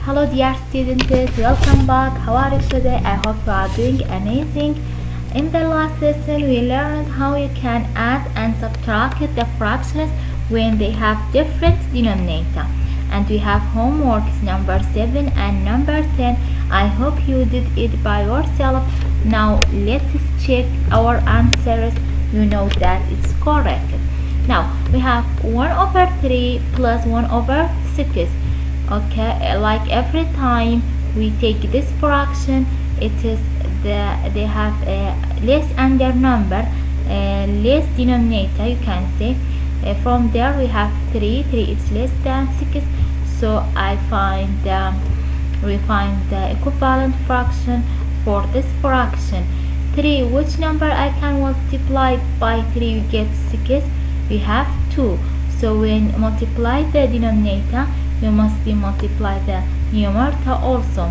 Hello dear students, welcome back. How are you today? I hope you are doing amazing. In the last lesson we learned how you can add and subtract the fractions when they have different denominator. And we have homeworks number 7 and number 10. I hope you did it by yourself. Now let's check our answers. You know that it's correct. Now we have 1 over 3 plus 1 over 6. Okay, like every time we take this fraction, it is they have a less under number, less denominator, you can say. From there we have 3 is less than 6, so we find the equivalent fraction for this fraction. 3, which number I can multiply by 3 we get 6? We have 2. So when multiply the denominator, you must be multiply the numerator also.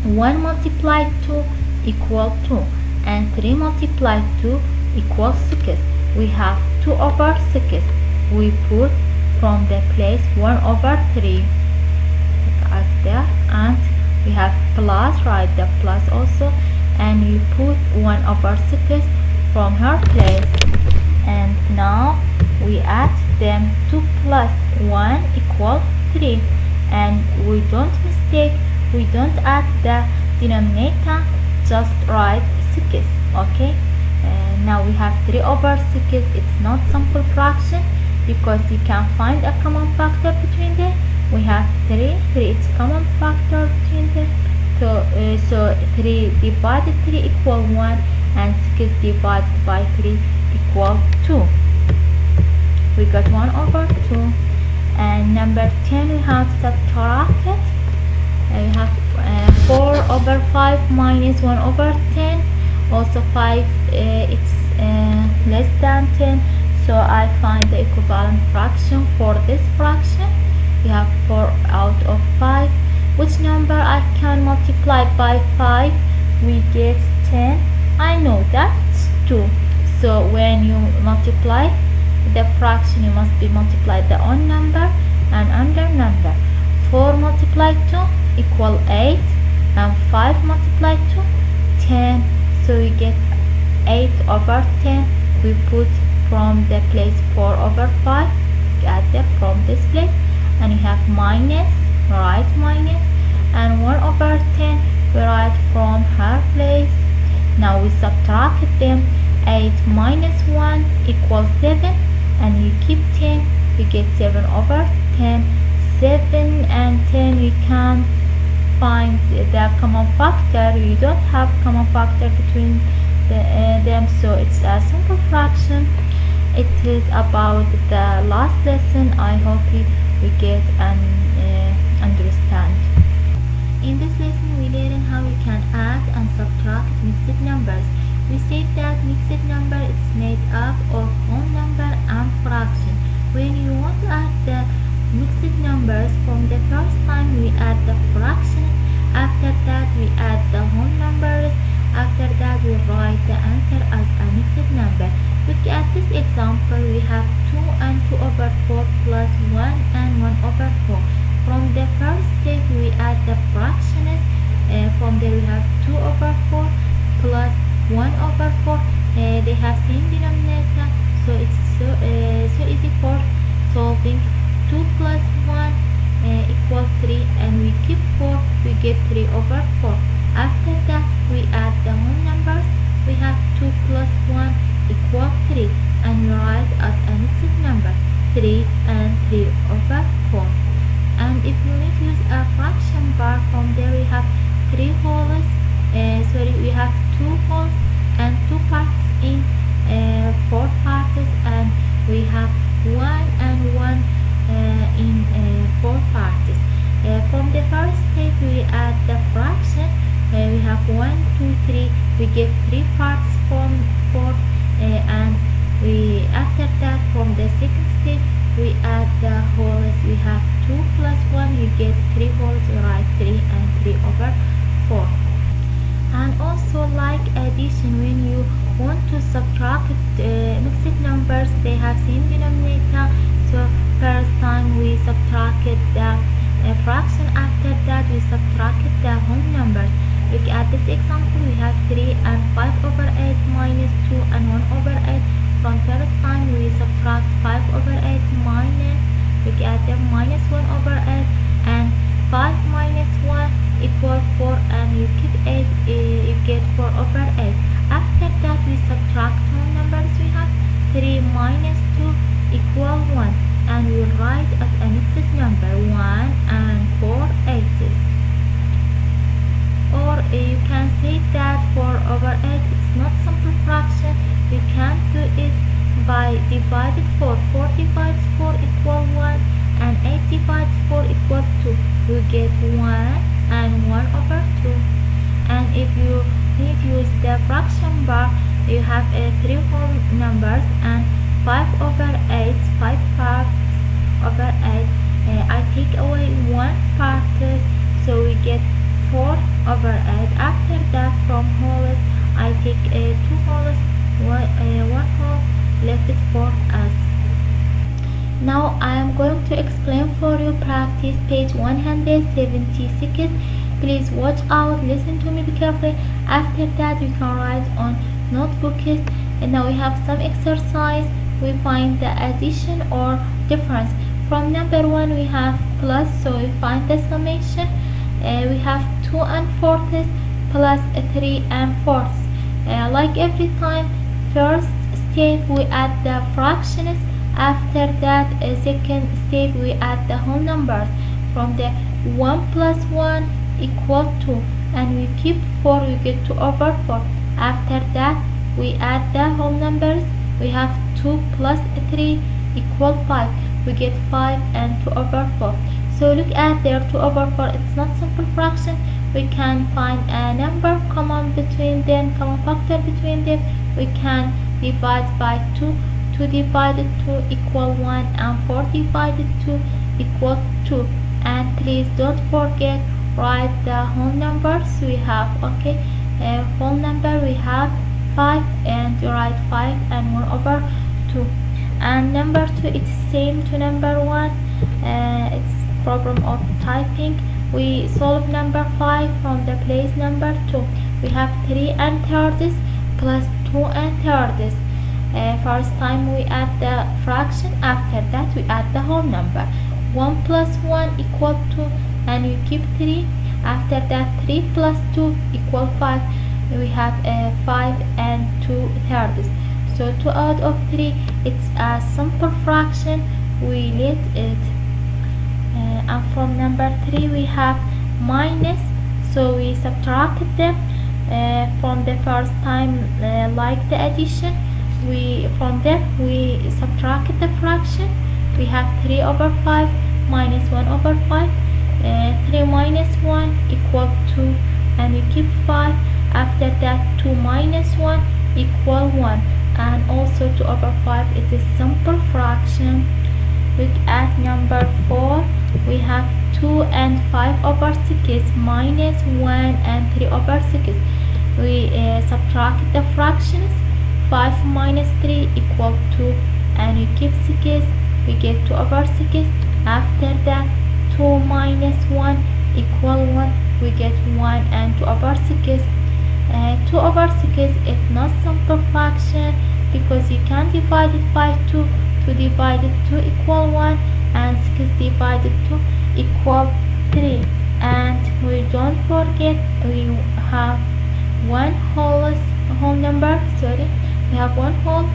1 multiplied 2 equal 2, and 3 multiplied 2 equals 6. We have 2 over 6. We put from the place 1 over 3 right there, and we have plus, write the plus also, and you put 1 over 6 from her place. And now we add them. 2 plus 1 equals 3, and we don't mistake, we don't add the denominator, just write 6. Okay, now we have 3 over 6. It's not simple fraction because you can find a common factor between them. We have 3 it's common factor between them, so 3 divided 3 equal 1, and 6 divided by 3 equal 2. We got 1 over 2. And number 10 we have subtracted. We have 4 over 5 minus 1 over 10. Also 5 it's less than 10, so I find the equivalent fraction for this fraction. We have 4 out of 5. Which number I can multiply by 5? We get 10. I know that's 2. So when you multiply the fraction, you must be multiplied the odd number and under number. 4 multiplied 2 equal 8, and 5 multiplied 2 10, so we get 8 over 10. We put from the place 4 over 5, add them from this place, and you have minus, write minus, and 1 over 10 we write from her place. Now we subtract them. 8 minus 1 equals 7, and you keep 10, we get 7 over 10. 7 and 10 we can find the common factor. You don't have common factor between them, so it's a simple fraction. It is about the last lesson. I hope we get and understand. In this lesson we learn how we can add and subtract mixed numbers. We said that mixed number is made up of whole number and fraction. When you want to add the mixed numbers, from the first time we add the fractions, after that we add the whole numbers, after that we write the answer as a mixed number. Look at this example. We have 2 and 2 over 4 plus 1 and 1 over 4. From the first step we add the fractions. From there we have 2 over 4 plus 1 over 4. They have same denominator, so it's so easy for solving. 2 plus 1 equals 3, and we keep 4, we get 3 over 4. After that we add the whole numbers. We have 2 plus 1 equals 3, and we write as a mixed number 3 and 3 over 4. And if you need to use a fraction bar, from there we have 3 wholes, we have 2 wholes and 2 parts in 4 parts, and we have 1 and 1 in 4 parts. From the first step we add the fraction. We have 1, 2, 3. We get 3 parts from 4, and we after that from the second step we add the wholes. We have 2 plus 1, we get 3 wholes. We write 3 and 3 over 4. And also, like addition, when you want to subtract mixed numbers, they have same denominator, so first time we subtracted the fraction, after that we subtract 1 and 1 over 2. And if you use the fraction bar, you have 3 whole numbers and 5 over 8, 5 parts over 8. I take away 1 part, so we get 4 over 8. After that, from wholes, I take 2 wholes, 1 whole left for us. Now I am going to explain for you practice page 176. Please watch out, listen to me carefully. After that, you can write on notebooks. And now we have some exercise. We find the addition or difference. From number 1 we have plus, so we find the summation. We have 2 and 4ths plus 3 and 4ths. Like every time, first step we add the fractions. After that, second step we add the whole numbers. From the 1 plus 1 equal 2, and we keep 4, we get 2 over 4. After that, we add the whole numbers. We have 2 plus 3 equal 5. We get 5 and 2 over 4. So look at there, 2 over 4. It's not simple fraction. We can find a number common between them, common factor between them. We can divide by 2. 2 divided 2 equal 1, and 4 divided 2 equal 2. And please don't forget, write the whole numbers we have. Okay, whole number we have 5, and you write 5 and 1 over 2. And number 2, it's same to number 1. It's problem of typing. We solve number 5 from the place number 2. We have 3 and thirds plus 2 and thirds. First time we add the fraction. After that, we add the whole number. 1 plus 1 equal 2, and we keep 3. After that, 3 plus 2 equal 5. We have 5 and 2 thirds. So 2 out of 3, it's a simple fraction. We let it. And from number 3 we have minus, so we subtract them. From the first time, like the addition, from there we subtract the fraction. We have 3 over 5 minus 1 over 5. 3 minus 1 equal 2, and we keep 5. After that, 2 minus 1 equal 1, and also 2 over 5 is a simple fraction. Look at number 4. We have 2 and 5 over 6 minus 1 and 3 over 6. We subtract the fractions. 5 minus 3 equal 2, and we keep 6. We get 2 over 6. After that, 2 minus 1 equal 1. We get 1 and 2 over 6. 2 over 6 is not simple fraction, because you can divide it by 2. 2 divided 2 equal 1, and 6 divided 2 equal 3. And we don't forget, we have one whole number, we have one whole.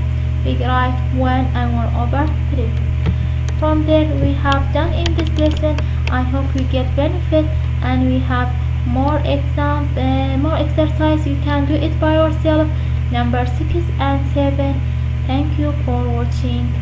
We write 1 and 1 over 3. From there, we have done in this lesson. I hope you get benefit, and we have more exercise. You can do it by yourself. Number 6 and 7. Thank you for watching.